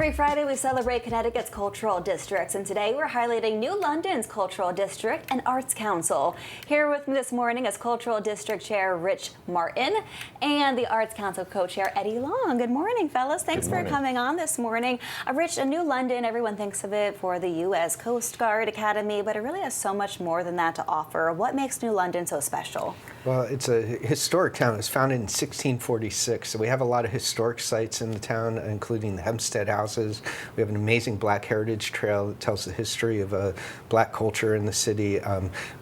Every Friday we celebrate Connecticut's cultural districts, and today we're highlighting New London's Cultural District and Arts Council. Here with me this morning is Cultural District Chair Rich Martin and the Arts Council Co-Chair Eddie Long. Good morning, fellas. Thanks for coming on this morning. Rich, New London, everyone thinks of it for the U.S. Coast Guard Academy, but it really has so much more than that to offer. What makes New London so special? Well, it's a historic town. It was founded in 1646, so we have a lot of historic sites in the town, including the Hempstead houses. We have an amazing Black Heritage Trail that tells the history of Black culture in the city.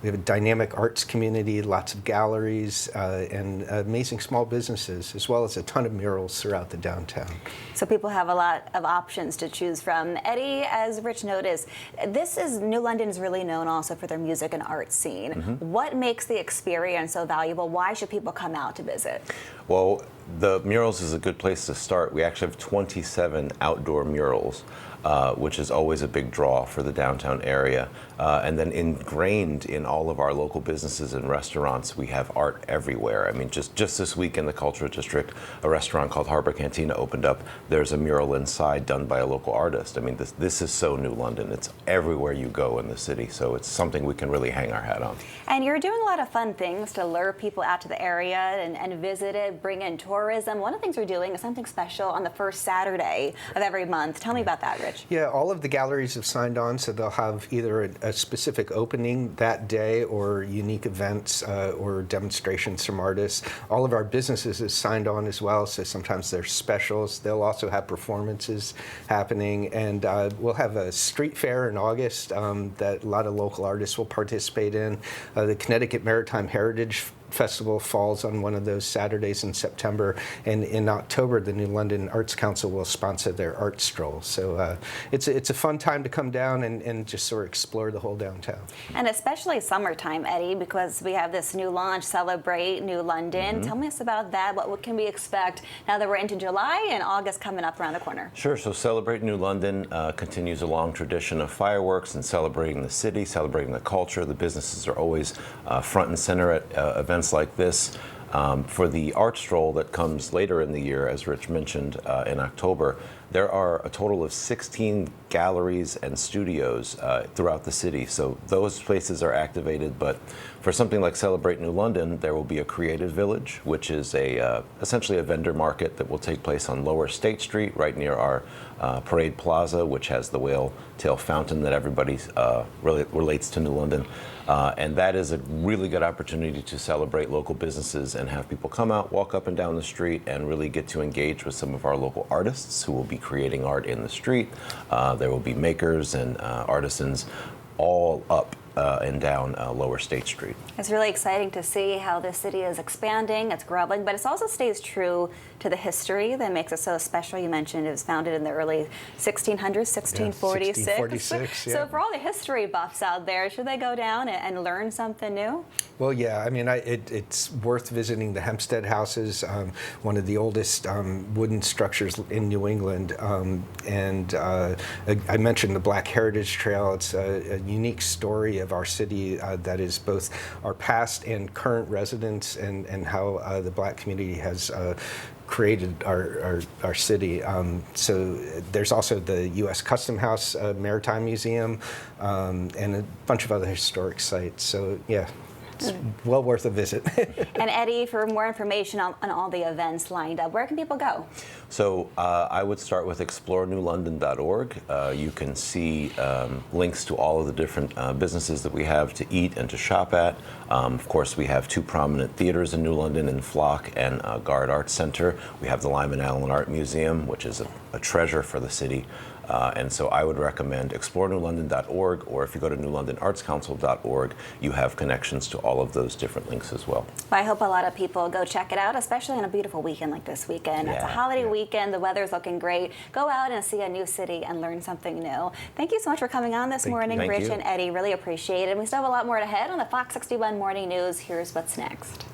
We have a dynamic arts community, lots of galleries, and amazing small businesses, as well as a ton of murals throughout the downtown. So people have a lot of options to choose from. Eddie, as Rich noticed, New London is really known also for their music and art scene. What makes the experience so valuable? Why should people come out to visit? Well, the murals is a good place to start. We actually have 27 outdoor murals, which is always a big draw for the downtown area. And then ingrained in all of our local businesses and restaurants, we have art everywhere. I mean, just this week in the Cultural District, a restaurant called Harbor Cantina opened up. There's a mural inside done by a local artist. I mean, this is so New London. It's everywhere you go in the city, so it's something we can really hang our hat on. And you're doing a lot of fun things to lure people out to the area and visit it, bring in tourism. One of the things we're doing is something special on the first Saturday of every month. Tell me about that, Rich. Yeah, all of the galleries have signed on, so they'll have either a specific opening that day or unique events or demonstrations from artists. All of our businesses have signed on as well, so sometimes there's specials. They'll also have performances happening, and we'll have a street fair in August that a lot of local artists will participate in. The Connecticut Maritime Heritage Festival falls on one of those Saturdays in September, and in October the New London Arts Council will sponsor their art stroll. So it's a fun time to come down and just sort of explore the whole downtown. And especially summertime, Eddie, because we have this new launch, Celebrate New London. Tell me about that. What can we expect now that we're into July and August coming up around the corner? Sure. So Celebrate New London continues a long tradition of fireworks and celebrating the city, celebrating the culture. The businesses are always front and center at events like this. For the art stroll that comes later in the year, as Rich mentioned, in October, there are a total of 16 galleries and studios throughout the city. So those places are activated, but for something like Celebrate New London, there will be a creative village, which is essentially a vendor market that will take place on Lower State Street, right near our Parade Plaza, which has the whale tail fountain that everybody really relates to New London. And that is a really good opportunity to celebrate local businesses and have people come out, walk up and down the street, and really get to engage with some of our local artists who will be creating art in the street. There will be makers and artisans all up and down Lower State Street. It's really exciting to see how this city is expanding, it's growing, but it also stays true to the history that makes it so special. You mentioned it was founded in the early 1600s, 1646. Yeah, 1646, yeah. So for all the history buffs out there, should they go down and learn something new? Well, yeah, I mean, it's worth visiting the Hempstead houses, one of the oldest wooden structures in New England. And I mentioned the Black Heritage Trail. It's a unique story of our city that is both our past and current residents and how the Black community has created our city. So there's also the U.S. Custom House Maritime Museum and a bunch of other historic sites. So, yeah. It's well worth a visit. And Eddie, for more information on all the events lined up, where can people go? So I would start with explorenewlondon.org. You can see links to all of the different businesses that we have to eat and to shop at. Of course, we have two prominent theaters in New London, in Flock and Guard Arts Center. We have the Lyman Allen Art Museum, which is a treasure for the city. And so I would recommend explorenewlondon.org, or if you go to newlondonartscouncil.org, you have connections to all of those different links as well. I hope a lot of people go check it out, especially on a beautiful weekend like this weekend. It's a holiday weekend. The weather's looking great. Go out and see a new city and learn something new. Thank you so much for coming on this morning, Rich and Eddie. Really appreciate it. We still have a lot more ahead on the Fox 61 Morning News. Here's what's next.